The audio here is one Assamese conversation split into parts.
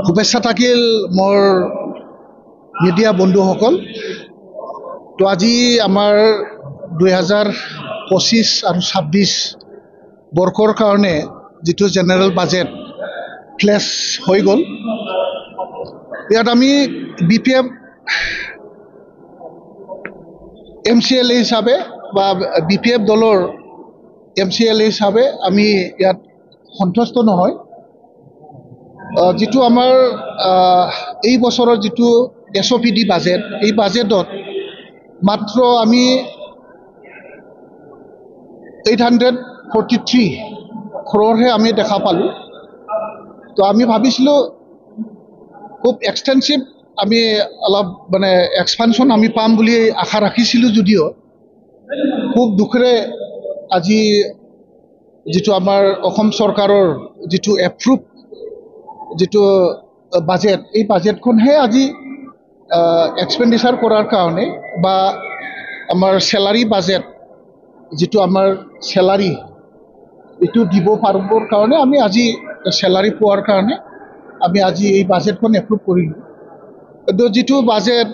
শুভেচ্ছা থাকিল মোৰ মিডিয়া বন্ধুসকল। তো আজি আমাৰ 2025 আৰু 26 বৰ্ষৰ কাৰণে যিটো জেনেৰেল বাজেট ফ্লেছ হৈ গ'ল, ইয়াত আমি BPF MCLA হিচাপে বা BPF দলৰ MCLA হিচাপে আমি ইয়াত সন্তুষ্ট নহয়। যিটো আমাৰ এই বছৰৰ যিটো SOPD বাজেট, এই বাজেটত মাত্ৰ আমি 843 crore আমি দেখা পালোঁ। তো আমি ভাবিছিলোঁ খুব এক্সটেনচিভ আমি অলপ মানে এক্সপানশ্যন আমি পাম বুলি আশা ৰাখিছিলোঁ, যদিও খুব দুখেৰে আজি যিটো আমাৰ অসম চৰকাৰৰ যিটো এপ্ৰুভ যিটো বাজেট, এই বাজেটখনহে আজি এক্সপেণ্ডিচাৰ কৰাৰ কাৰণে বা আমাৰ চেলাৰী বাজেট, যিটো আমাৰ চেলাৰী এইটো দিব পাৰিবৰ কাৰণে আমি আজি চেলাৰী পোৱাৰ কাৰণে আমি আজি এই বাজেটখন এপ্ৰুভ কৰিলোঁ। কিন্তু যিটো বাজেট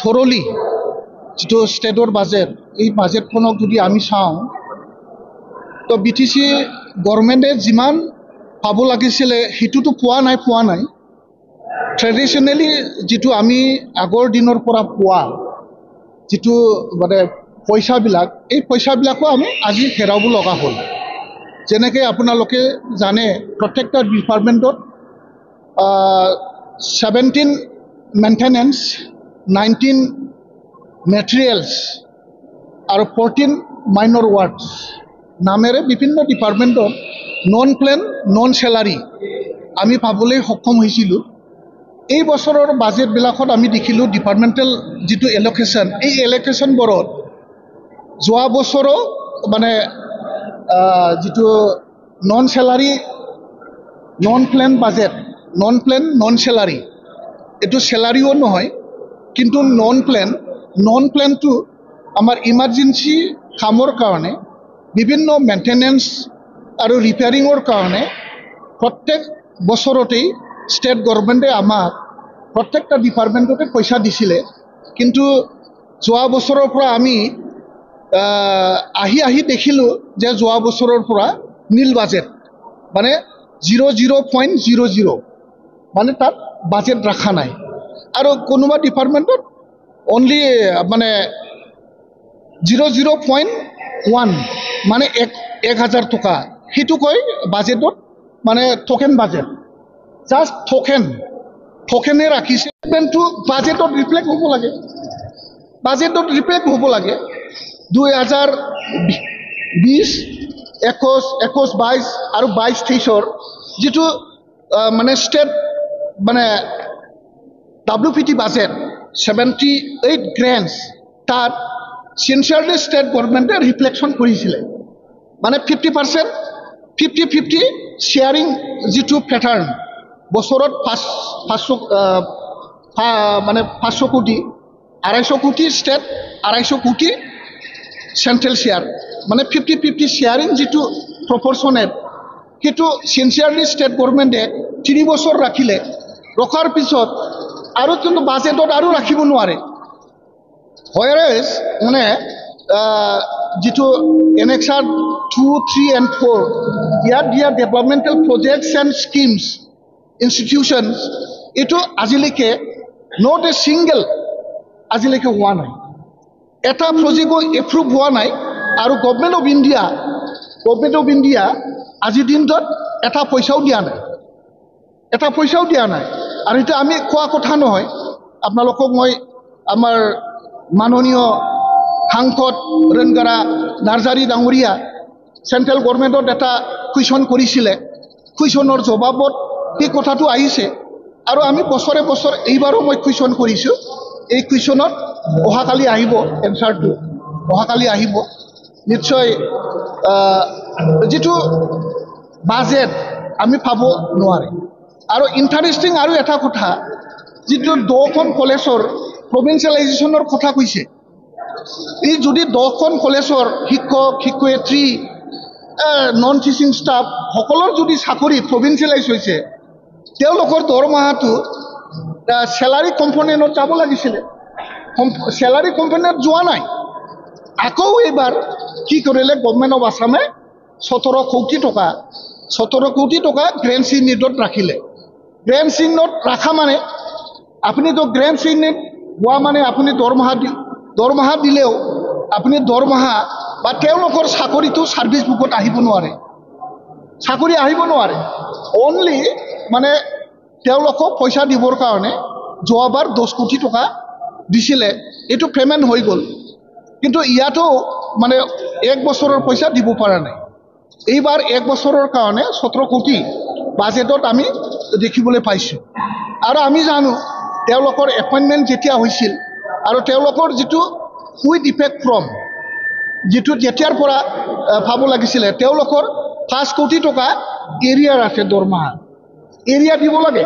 থৰলি যিটো ষ্টেটৰ বাজেট, এই বাজেটখনক যদি আমি চাওঁ, তো BTC গভৰ্ণমেণ্টে যিমান পাব লাগিছিলে সেইটোতো পোৱা নাই। ট্ৰেডিশ্যনেলি যিটো আমি আগৰ দিনৰ পৰা পোৱা যিটো মানে পইচাবিলাক, এই পইচাবিলাকো আমি আজি হেৰাব লগা হ'ল। যেনেকৈ আপোনালোকে জানে, প্ৰত্যেকটা ডিপাৰ্টমেণ্টত 17 মেইনটেনেন্স, 19 মেটেৰিয়েলছ আৰু 14 মাইনৰ ৱাৰ্কছ নামেৰে বিভিন্ন ডিপাৰ্টমেণ্টত নন প্লেন নন চেলাৰী আমি পাবলৈ সক্ষম হৈছিলোঁ। এই বছৰৰ বাজেটবিলাকত আমি দেখিলোঁ ডিপাৰ্টমেণ্টেল যিটো এল'কেশ্যন, এই এল'কেশ্যনবোৰত যোৱা বছৰো মানে যিটো non salary non plan budget, non plan non salary, এইটো চেলাৰীও নহয় কিন্তু নন প্লেনটো আমাৰ ইমাৰ্জেঞ্চি কামৰ কাৰণে, বিভিন্ন মেইনটেনেন্স আৰু ৰিপেয়াৰিঙৰ কাৰণে প্ৰত্যেক বছৰতেই ষ্টেট গভৰ্ণমেণ্টে আমাক প্ৰত্যেকটা ডিপাৰ্টমেণ্টতে পইচা দিছিলে। কিন্তু যোৱা বছৰৰ পৰা আমি আহি দেখিলোঁ যে যোৱা বছৰৰ পৰা নীল বাজেট, মানে 00.00, মানে তাত বাজেট ৰখা নাই। আৰু কোনোবা ডিপাৰ্টমেণ্টত অনলি মানে 00.1, মানে 1000 টকা, সেইটো কয় বাজেটত, মানে টোকেন বাজেট, জাষ্ট টোকেনে ৰাখিছে। কিন্তু বাজেটত ৰিফ্লেক্ট হ'ব লাগে, 2020, 21, 22 আৰু 23-24 যিটো মানে ষ্টেট মানে WPT বাজেট 78 গ্ৰেণ্টছ, তাত চিনচিয়াৰলি ষ্টেট গভৰ্ণমেণ্টে ৰিফ্লেকশ্যন কৰিছিলে। মানে 50% 50-50 শ্বেয়াৰিং যিটো পেটাৰ্ণ, বছৰত 500 কোটি, 250 কোটি ষ্টেট, 250 কোটি চেণ্ট্ৰেল শ্বেয়াৰ, মানে 50-50 শ্বেয়াৰিং যিটো প্ৰপৰ্চনেট, সেইটো চিনচিয়াৰলি ষ্টেট গভৰ্ণমেণ্টে 3 বছৰ ৰাখিলে। ৰখাৰ পিছত আৰু কিন্তু বাজেটত আৰু ৰাখিব নোৱাৰে। হোৱাৰাজ মানে যিটো Annexure 2, 3 and 4, ইয়াত দিয়া developmental projects and schemes institutions, এইটো আজিলৈকে নট এ ছিংগল আজিলৈকে হোৱা নাই, এটা প্ৰজেক্টো এপ্ৰুভ হোৱা নাই। আৰু গভৰ্ণমেণ্ট অফ ইণ্ডিয়া আজিৰ দিনটোত এটা পইচাও দিয়া নাই। আৰু সেইটো আমি কোৱা কথা নহয়। আপোনালোকক মই আমাৰ মাননীয় সাংসদ ৰণগাৰা নাৰ্জাৰী ডাঙৰীয়া চেণ্ট্ৰেল গভৰ্ণমেণ্টত এটা কুৱেশ্যন কৰিছিলে, কুৱেশ্যনৰ জবাবত সেই কথাটো আহিছে। আৰু আমি বছৰে এইবাৰো মই কুৱেশ্যন কৰিছোঁ, এই কুৱেশ্যনত অহাকালি আহিব, এনচাৰটো অহাকালি আহিব নিশ্চয়। যিটো বাজেট আমি পাব নোৱাৰে। আৰু ইণ্টাৰেষ্টিং আৰু এটা কথা, যিটো 10খন কলেজৰ প্ৰভিঞ্চিয়েলাইজেশ্যনৰ কথা কৈছে, এই যদি 10খন কলেজৰ শিক্ষক শিক্ষয়িত্ৰী নন টিচিং ষ্টাফ সকলৰ যদি চাকৰি প্ৰভিঞ্চিয়েলাইজ হৈছে, তেওঁলোকৰ দৰমহাটো চেলাৰী কম্পনেণ্টত যাব লাগিছিলে, চেলাৰী কম্পনেণ্টত যোৱা নাই। আকৌ এইবাৰ কি কৰিলে গভৰ্ণমেণ্ট অফ আছামে 17 কোটি টকা গ্ৰেণ্ড চিগনেটত ৰাখিলে। গ্ৰেণ্ড চিগনেট ৰাখা মানে আপুনিতো গ্ৰেণ্ড চিগনেট হোৱা মানে আপুনি দৰমহা দিলেও আপুনি দৰমহা বা তেওঁলোকৰ চাকৰিটো ছাৰ্ভিচ বুকত আহিব নোৱাৰে, চাকৰি আহিব নোৱাৰে। অনলি মানে তেওঁলোকক পইচা দিবৰ কাৰণে যোৱাবাৰ 10 কোটি টকা দিছিলে, এইটো পে'মেণ্ট হৈ গ'ল। কিন্তু ইয়াতো মানে 1 বছৰৰ পইচা দিব পৰা নাই। এইবাৰ 1 বছৰৰ কাৰণে 17 কোটি বাজেটত আমি দেখিবলৈ পাইছোঁ। আৰু আমি জানো তেওঁলোকৰ এপইণ্টমেণ্ট যেতিয়া হৈছিল আৰু তেওঁলোকৰ যিটো উইথ ইফেক্ট ফ্ৰম যিটো যেতিয়াৰ পৰা পাব লাগিছিলে, তেওঁলোকৰ 5 কোটি টকা এৰিয়াৰ আছে দৰমহা, এৰিয়া দিব লাগে।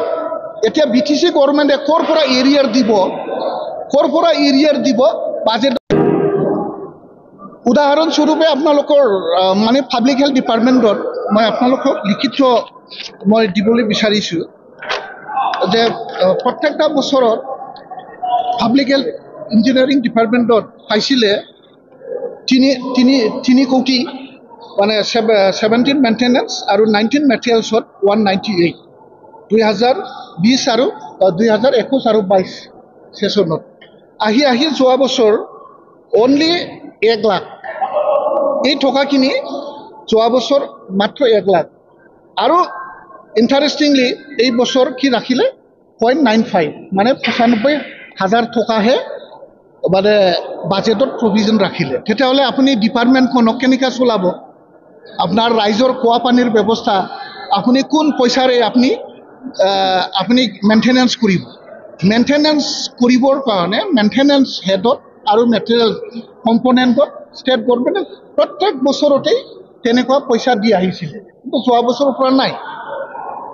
এতিয়া BTC গভৰ্ণমেণ্টে ক'ৰ পৰা এৰিয়াৰ দিব বাজেট। উদাহৰণস্বৰূপে আপোনালোকৰ মানে পাব্লিক হেল্থ ডিপাৰ্টমেণ্টত মই আপোনালোকক লিখিত মই দিবলৈ বিচাৰিছোঁ যে প্ৰত্যেকটা বছৰত পাব্লিক হেল্থ ইঞ্জিনিয়াৰিং ডিপাৰ্টমেণ্টত পাইছিলে 3 কোটি মানে 17 মেইনটেনেন্স আৰু 19 মেটেৰিয়েলছত 198, 2020 আৰু 2021 আৰু 22 সেশনত আহি যোৱা বছৰ অনলি 1 লাখ। এই টকাখিনি যোৱা বছৰ মাত্ৰ 1 লাখ। আৰু ইণ্টাৰেষ্টিংলি এই বছৰ কি ৰাখিলে 0.95 মানে 95,000 টকাহে মানে বাজেটত প্ৰভিজন ৰাখিলে। তেতিয়াহ'লে আপুনি ডিপাৰ্টমেণ্টখনক কেনেকৈ চলাব? আপোনাৰ ৰাইজৰ খোৱা পানীৰ ব্যৱস্থা আপুনি কোন পইচাৰে আপুনি মেইনটেনেন্স কৰিব? মেইনটেনেন্স কৰিবৰ কাৰণে মেইনটেনেন্স হেডত আৰু মেটেৰিয়েল কম্পনেণ্টত ষ্টেট গভৰ্ণমেণ্টে প্ৰত্যেক বছৰতেই তেনেকুৱা পইচা দি আহিছিলে, কিন্তু যোৱা বছৰৰ পৰা নাই।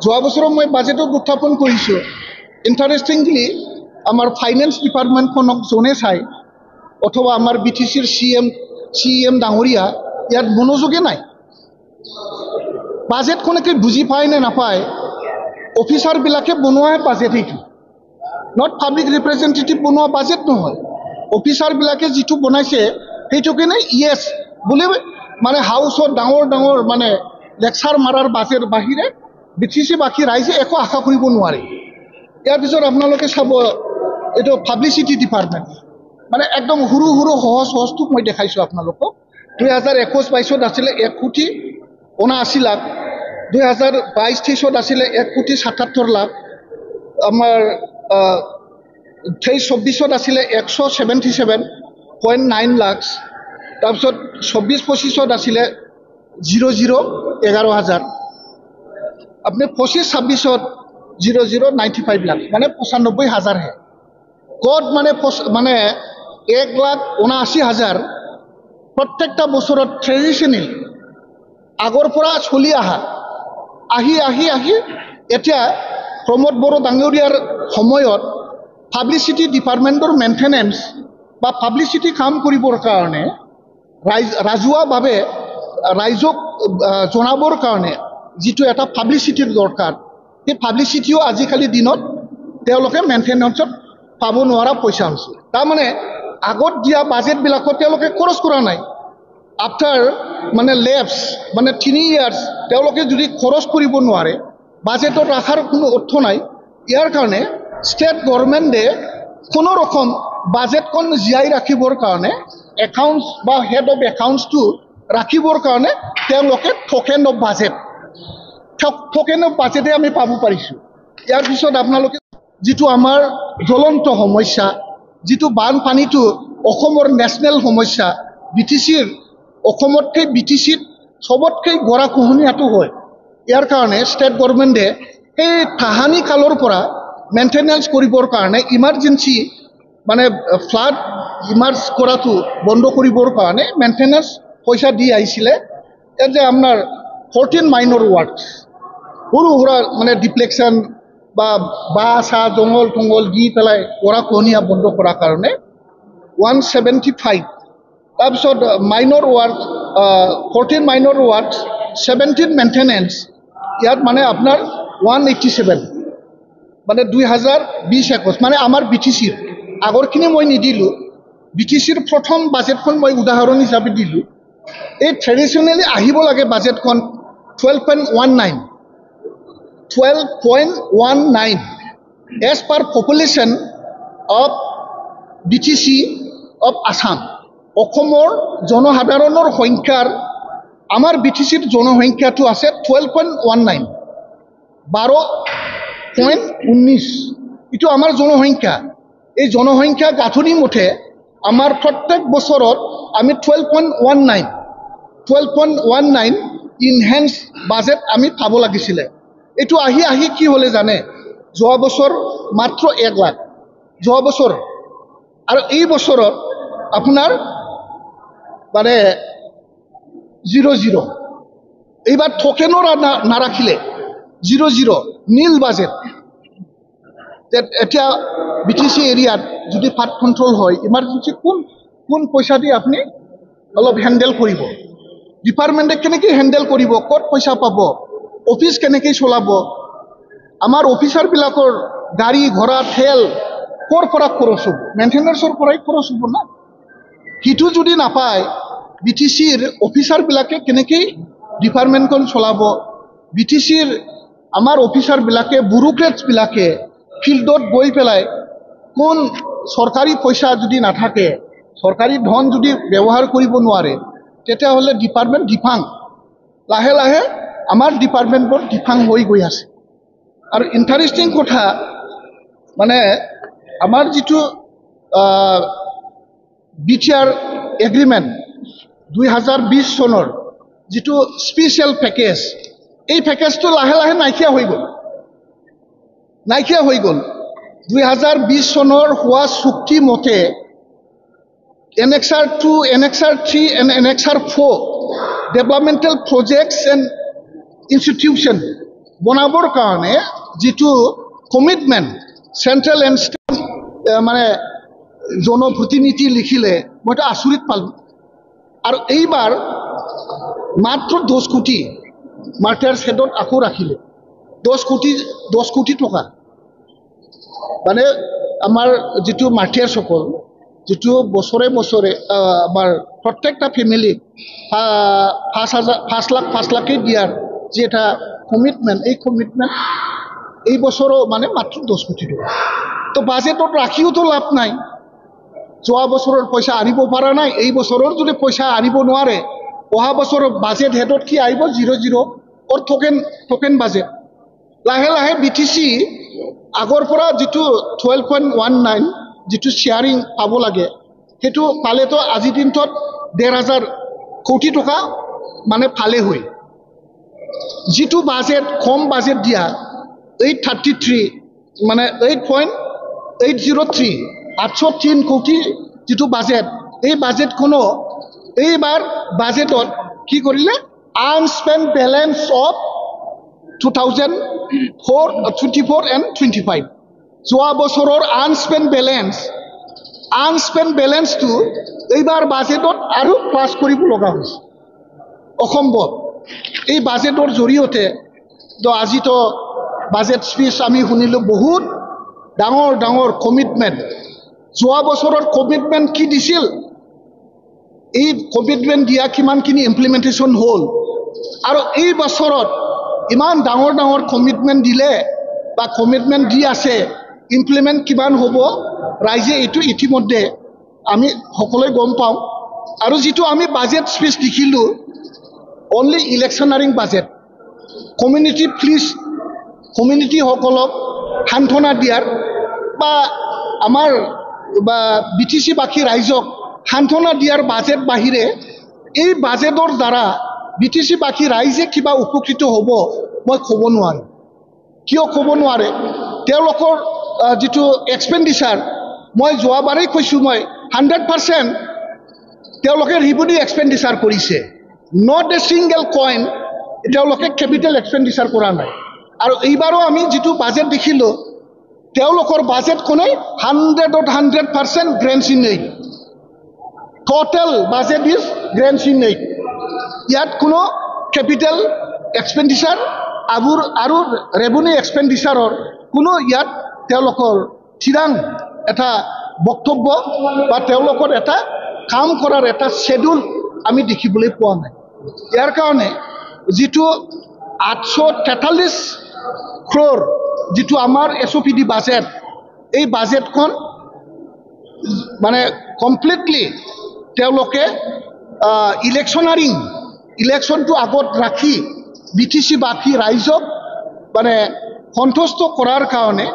যোৱা বছৰৰ মই বাজেটত উত্থাপন কৰিছোঁ। ইণ্টাৰেষ্টিংলি আমাৰ ফাইনেন্স ডিপাৰ্টমেণ্টখনক যোনে চাই অথবা আমাৰ BTCৰ CEM ডাঙৰীয়া ইয়াত মনোযোগে নাই। বাজেটখনকে বুজি পায় নে নাপায়, অফিচাৰবিলাকে বনোৱা বাজেট এইটো, নট পাব্লিক ৰিপ্ৰেজেণ্টেটিভ বনোৱা বাজেট নহয়। অফিচাৰবিলাকে যিটো বনাইছে সেইটোকে ইয়েছ বুলি মানে হাউচত ডাঙৰ মানে লেকচাৰ মাৰাৰ বাহিৰে BTC বাকী ৰাইজে একো আশা কৰিব নোৱাৰে। ইয়াৰ পিছত আপোনালোকে চাব এইটো পাব্লিচিটি ডিপাৰ্টমেণ্ট, মানে একদম সৰু সহজটো মই দেখাইছোঁ আপোনালোকক। 2021-22 আছিলে 1 কোটি 79 লাখ, 2022-23 আছিলে 1 কোটি 77 লাখ, আমাৰ 23-24 আছিলে 177.9 লাখ, তাৰপিছত 24-25 আছিলে 0011,000, আপুনি 25-26 0095 লাখ মানে 95,000হে। ক'ত মানে 1,79,000 প্ৰত্যেকটা বছৰত ট্ৰেডিশ্যনেল আগৰ পৰা চলি আহি এতিয়া প্ৰমোদ বড়ো ডাঙৰীয়াৰ সময়ত পাব্লিচিটি ডিপাৰ্টমেণ্টৰ মেইনটেনেন্স বা পাব্লিচিটি কাম কৰিবৰ কাৰণে ৰাজহুৱাভাৱে ৰাইজক জনাবৰ কাৰণে যিটো এটা পাব্লিচিটিৰ দৰকাৰ, সেই পাব্লিচিটিও আজিকালি দিনত তেওঁলোকে মেইনটেনেন্সত পাব নোৱাৰা পইচা হৈছে। তাৰমানে আগত দিয়া বাজেটবিলাকত তেওঁলোকে খৰচ কৰা নাই। আফটাৰ মানে লেপছ মানে 3 ইয়াৰ্ছ তেওঁলোকে যদি খৰচ কৰিব নোৱাৰে, বাজেটত ৰখাৰ কোনো অৰ্থ নাই। ইয়াৰ কাৰণে ষ্টেট গভৰ্ণমেণ্টে কোনো ৰকম বাজেটখন জীয়াই ৰাখিবৰ কাৰণে একাউণ্টছ বা হেড অফ একাউণ্টছটো ৰাখিবৰ কাৰণে তেওঁলোকে টোকেন অফ বাজেটে আমি পাব পাৰিছোঁ। ইয়াৰ পিছত আপোনালোকে যিটো আমাৰ জ্বলন্ত সমস্যা, যিটো বানপানীটো অসমৰ নেশ্যনেল সমস্যা, অসমতকৈ BTCত চবতকৈ গৰাখহনীয়াটো হয়। ইয়াৰ কাৰণে ষ্টেট গভৰ্ণমেণ্টে সেই তাহানি কালৰ পৰা মেইনটেনেন্স কৰিবৰ কাৰণে ইমাৰ্জেঞ্চি মানে ফ্লাড ইমাৰ্জ কৰাটো বন্ধ কৰিবৰ কাৰণে মেইনটেনেন্স পইচা দি আহিছিলে। ইয়াত যে আপোনাৰ 14 মাইনৰ ৱাৰ্কছ সৰু সুৰা মানে ডিপ্লেকশ্যন বা চাহ জংঘল দি পেলাই গৰাখহনীয়া বন্ধ কৰাৰ কাৰণে 175, তাৰপিছত minor work 14 minor works, 17 maintenance, ইয়াত মানে আপোনাৰ 187 মানে 2020-21 মানে আমাৰ BTCৰ আগৰখিনি মই নিদিলোঁ BTCৰ প্ৰথম বাজেটখন মই উদাহৰণ হিচাপে দিলোঁ এই ট্ৰেডিশ্যনেলি আহিব লাগে বাজেটখন 12.19 as per population of BTC of Assam অসমৰ জনসাধাৰণৰ সংখ্যাৰ আমাৰ BTCৰ জনসংখ্যাটো আছে 12.19 12.19 এইটো আমাৰ জনসংখ্যা এই জনসংখ্যা গাঁথনি মতে আমাৰ প্ৰত্যেক বছৰত আমি 12.19 ইনহেন্স বাজেট আমি পাব লাগিছিলে এইটো আহি কি হলে জানে যোৱা বছৰ মাত্ৰ 1 লাখ যোৱা বছৰ আৰু এই বছৰত আপোনাৰ মানে 00 এইবাৰ টোকেনৰ নাৰাখিলে 00 নীল বাজেট এতিয়া BTC এৰিয়াত যদি ফাট কন্ট্ৰল হয় ইমাৰ্জেন্সি কোন পয়সা দি আপনি অলপ হ্যান্ডেল কৰিব ডিপাৰ্টমেন্টে কেনেকৈ হ্যান্ডেল কৰিব কত পয়সা পাব অফিস কেনেকৈ চলাব আমাৰ অফিসাৰ বিলাকৰ গাড়ী ঘোড়া তেল কৰ পৰা খৰচ হ'ব মেইনটেনেন্সৰ পৰাই খৰচ হ'ব না হিটো যদি নাপায় BTCৰ অফিসাৰ বিলাকে কেনেকৈ ডিপাৰ্টমেন্টখন চলাব BTCৰ আমাৰ অফিসাৰ বিলাকে ব্যুৰোক্ৰেটছ বিলাকে ফিল্ডত গৈ পেলাই কোন সৰকাৰি পয়সা যদি নাথাকে সৰকাৰি ধন যদি ব্যবহাৰ কৰিব নোৱাৰে তেতিয়াহ'লে ডিপাৰ্টমেন্ট ডিফাং লাহে লাহে আমাৰ ডিপাৰ্টমেন্টবোৰ ডিফাং হৈ গৈ আছে আৰু ইন্টাৰেস্টিং কথা মানে আমাৰ যিটো BTR এগ্ৰিমেন্ট 2020 চনৰ যিটো স্পেশাল প্যাকেজ এই প্যাকেজটো লাহে লাহে নাইকিয়া হৈ গ'ল 2020 চনৰ হোৱা চুক্তি মতে Annexure 2, Annexure 3 and Annexure 4 developmental projects and institution বনাবৰ কাৰণে যেটো কমিটমেন্ট সেন্ট্ৰাল এন্ড স্টেট মানে জনপ্ৰতিনিধি লিখিলে মইতো আচৰিত পালো আৰু এইবাৰ মাত্ৰ 10 কোটি মাৰ্টাৰ হেডত আকৌ ৰাখিলে 10 কোটি টকা মানে আমাৰ যেটো মাৰ্টাৰ সকল যেটো বছৰে আমাৰ প্ৰত্যেকটা ফ্যামিলি 5 লাখ দিয়াৰ যে এটা কমিটমেন্ট এই বছৰো মানে মাত্ৰ 10 কোটি টকা তো বাজেটত ৰাখিও তো লাভ নাই যোৱা বছৰৰ পইচা আনিব পৰা নাই এই বছৰৰ যদি পইচা আনিব নোৱাৰে অহা বছৰৰ বাজেট হেডত কি আহিব 00 অৰ টোকেন বাজেট লাহে লাহে BTC আগৰ পৰা যেটো 12.19 যেটো শেয়াৰিং পাব লাগে হেতু পালে তো আজি দিনটোত 1,500 কোটি টকা মানে ফালে হৈ যেটো বাজেট কম বাজেট দিয়া 833 মানে 8.803 803 কোটি যেটো বাজেট এই বাজেট কোনো এইবাৰ বাজেটত কি কৰিলে আনস্পেন্ট ব্যালেন্স অফ 2024 and 25 যোৱা বছৰৰ আনস্পেন্ট ব্যালেন্স তো এইবাৰ বাজেটত আৰু প্লাস কৰিব লগা হৈছে অসম্ভৱ এই বাজেটৰ জৰিয়তে তো আজি তো বাজেট স্পিচ আমি শুনিলো বহুত ডাঙৰ কমিটমেন্ট যোৱা বছৰৰ কমিটমেন্ট কি দিছিল এই কমিটমেন্ট দিয়া কিমানখিনি ইমপ্লিমেন্টেশন হল আৰু এই বছৰত ইমান ডাঙৰ কমিটমেন্ট দিলে বা কমিটমেন্ট দি আছে ইমপ্লিমেন্ট কিমান হ'ব ৰাইজে এটো ইতিমধ্যে আমি সকলোৱে গম পাওঁ আৰু যেটো আমি বাজেট স্পিচ দেখিলো অনলি ইলেকশনাৰিং বাজেট কমিউনিটি প্লিজ কমিউনিটি সকলক সান্তনা দিয়াৰ বা আমাৰ বা BTC বাকি ৰাইজক সান্তনা দিয়াৰ বাজেট বাহিৰে এই বাজেটৰ দ্বাৰা BTC বাকি ৰাইজে কিবা উপকৃত হ'ব মই ক'ব নোৱাৰো কিয় ক'ব নোৱাৰে তেওঁলোকৰ যেটো এক্সপেন্ডিচাৰ মই যোৱাবাৰেই কৈছো মই 100% তেওঁলোকে ৰিভিনিউ এক্সপেন্ডিচাৰ কৰিছে নট এ সিঙ্গেল কইন তেওঁলোকে ক্যাপিটাল এক্সপেন্ডিচাৰ কৰা নাই আৰু এইবাৰো আমি যেটো বাজেট দেখিলো তেওঁলোকৰ বাজেট কোনে 100% grants in aid total budget is grants in aid ইয়াত কোনো ক্যাপিটাল এক্সপেন্ডিচাৰ আৰু ৰেভিনিউ এক্সপেন্ডিচাৰৰ কোনো ইয়াত তেওঁলোকৰ থিৰাং এটা বক্তব্য বা তেওঁলোকৰ এটা কাম কৰাৰ এটা শেডিউল আমি দেখিবলৈ পোৱা নাই। ইয়াৰ কাৰণে যিটো 843 crore যিটো আমাৰ SOPD বাজেট, এই বাজেটখন মানে কমপ্লিটলি তেওঁলোকে ইলেকশ্যনটো আগত ৰাখি BTC বাসী ৰাইজক মানে সন্তুষ্ট কৰাৰ কাৰণে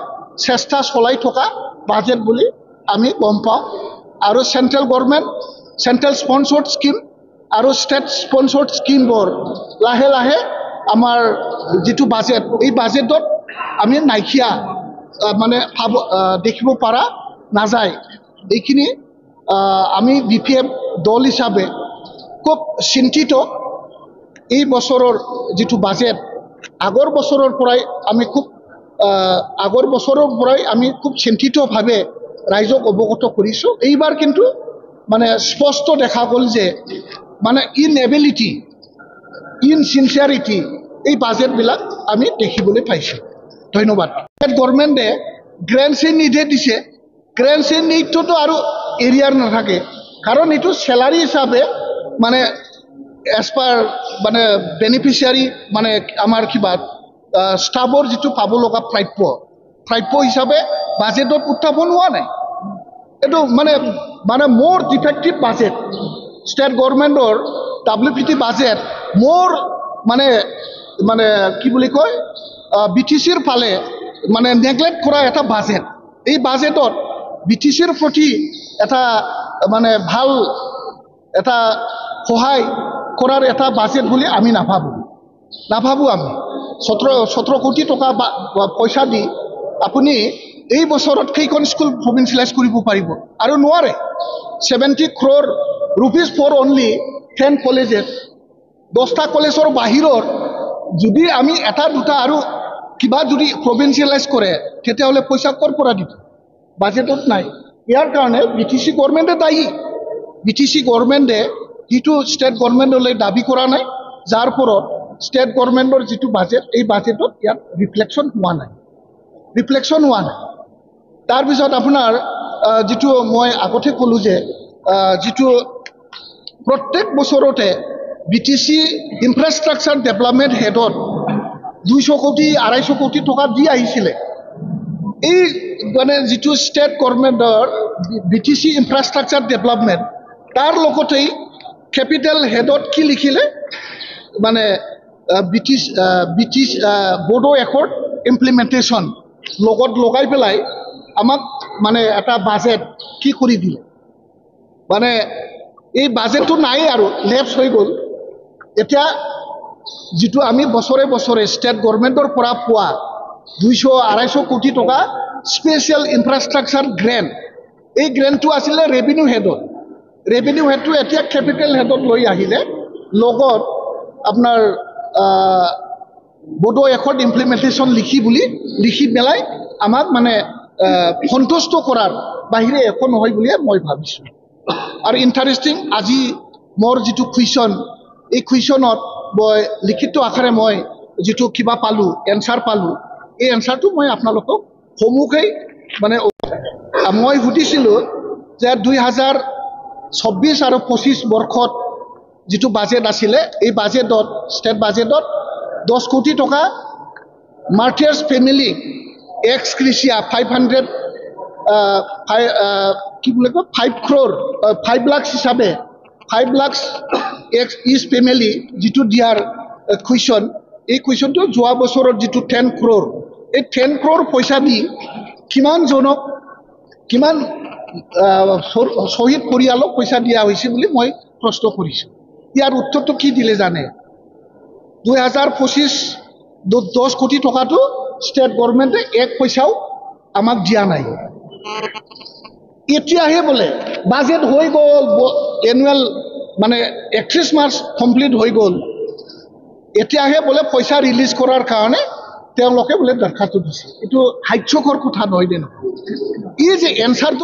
চেষ্টা চলাই থকা বাজেট বুলি আমি গম পাওঁ। আৰু central government, central sponsored scheme আৰু ষ্টেট স্পন্সৰ্ড স্কিমবোৰ লাহে লাহে আমাৰ যিটো বাজেট, এই বাজেটত আমি নাইকিয়া মানে দেখিব পৰা নাযায়। এইখিনি আমি BPF দল হিচাপে খুব চিন্তিত। এই বছৰৰ যিটো বাজেট আগৰ বছৰৰ পৰাই আমি খুব চিন্তিতভাৱে ৰাইজক অৱগত কৰিছোঁ। এইবাৰ কিন্তু মানে স্পষ্ট দেখা গ'ল যে মানে ইনএবিলিটি, ইনচিনচিয়াৰিটি এই বাজেটবিলাক আমি দেখিবলৈ পাইছোঁ। ধন্যবাদ। গভৰ্ণমেণ্টে গ্ৰেণ্টছ ইন নিডে দিছে। গ্ৰেণ্টছ ইন নিডটোতো আৰু এৰিয়াৰ নাথাকে, কাৰণ এইটো চেলাৰী হিচাপে মানে এজ পাৰ মানে বেনিফিচিয়াৰী মানে আমাৰ কিবা ষ্টাফৰ যিটো পাব লগা প্ৰাপ্য হিচাপে বাজেটত উত্থাপন হোৱা নাই। এইটো মানে মোৰ ডিফেক্টিভ বাজেট। ষ্টেট গভৰ্ণমেণ্টৰ WPT বাজেট মোৰ মানে কি বুলি কয় BTCৰ ফালে মানে নেগলেক্ট কৰা এটা বাজেট। এই বাজেটত BTCৰ প্ৰতি এটা মানে ভাল এটা সহায় কৰাৰ এটা বাজেট বুলি আমি নাভাবোঁ। আমি 17 কোটি টকা পইচা দি আপুনি এই বছৰত কেইখন স্কুল প্ৰভিন্সিয়েলাইজ কৰিব পাৰিব? আৰু নোৱাৰে। 70 crore rupees for only 10 colleges। 10টা কলেজৰ বাহিৰৰ যদি আমি এটা দুটা আৰু কিবা যদি প্ৰভিন্সিয়েলাইজ কৰে, তেতিয়াহ'লে পইচা ক'ৰ পৰা দিব? বাজেটত নাই। ইয়াৰ কাৰণে BTC গভৰ্ণমেণ্টে দায়ী। BTC গভৰ্ণমেণ্টে যিটো ষ্টেট গভৰ্ণমেণ্টলৈ দাবী কৰা নাই, যাৰ ফলত ষ্টেট গভৰ্ণমেণ্টৰ যিটো বাজেট, এই বাজেটত ইয়াত ৰিফ্লেকশ্যন হোৱা নাই। তাৰপিছত আপোনাৰ যিটো মই আগতে ক'লোঁ যে যিটো প্ৰত্যেক বছৰতে BTC ইনফ্ৰাষ্ট্ৰাকচাৰ ডেভেলপমেণ্ট হেডত 200 কোটি 250 কোটি টকা দি আহিছিলে। এই মানে যিটো ষ্টেট গভৰ্ণমেণ্টৰ BTC ইনফ্ৰাষ্ট্ৰাকচাৰ ডেভেলপমেণ্ট, তাৰ লগতেই কেপিটেল হেডত কি লিখিলে মানে BTC বড়ো একৰ্ড ইমপ্লিমেণ্টেশ্যন লগত লগাই পেলাই আমাক মানে এটা বাজেট কি কৰি দিলে। মানে এই বাজেটটো নাই আৰু লেপছ হৈ গ'ল। এতিয়া যিটো আমি বছৰে ষ্টেট গভৰ্ণমেণ্টৰ পৰা পোৱা 200-250 কোটি টকা স্পেচিয়েল ইনফ্ৰাষ্ট্ৰাকচাৰ গ্ৰেণ্ট, এই গ্ৰেণ্টটো আছিলে ৰেভিনিউ হেডত। ৰেভিনিউ হেডটো এতিয়া কেপিটেল হেডত লৈ আহিলে, লগত আপোনাৰ বড়ো একৰ্ড ইমপ্লিমেণ্টেশ্যন লিখি পেলাই আমাক মানে সন্তুষ্ট কৰাৰ বাহিৰে একো নহয় বুলিয়ে মই ভাবিছোঁ। আৰু ইণ্টাৰেষ্টিং, আজি মোৰ যিটো কুৱেশ্যন, এই কুৱেশ্যনত মই লিখিত আকাৰে মই যিটো কিবা পালোঁ, এনচাৰ পালোঁ, এই এনচাৰটো মই আপোনালোকক সন্মুখেই মানে মই সুধিছিলোঁ যে 2024 আৰু 25 বৰ্ষত যিটো বাজেট আছিলে, এই বাজেটত ষ্টেট বাজেটত 10 কোটি টকা মাৰ্টিয়াৰ্ছ ফেমিলি এক্স ক্ৰিচিয়া 5 crore 5 lakhs হিচাপে 5 lakhs ইজ ফেমিলি যিটো দিয়াৰ কুৱেশ্যন, এই কুৱেশ্যনটো যোৱা বছৰত যিটো 10 crore, এই 10 crore পইচা দি কিমানজনক কিমান শ্বহীদ পৰিয়ালক পইচা দিয়া হৈছে বুলি মই প্ৰশ্ন কৰিছোঁ। ইয়াৰ উত্তৰটো কি দিলে জানে? 2025 10 কোটি টকাটো ষ্টেট গভৰ্ণমেণ্টে 1 পইচাও আমাক দিয়া নাই। এতিয়াহে বোলে বাজেট হৈ গ'ল, এনুৱেল মানে 31 মাৰ্চ কমপ্লিট হৈ গ'ল, এতিয়াহে বোলে পইচা ৰিলিজ কৰাৰ কাৰণে তেওঁলোকে বোলে দৰখাস্ত দিছে। এইটো হাস্যকৰ কথা নহয় নে নহয়? এই যে এনচাৰটো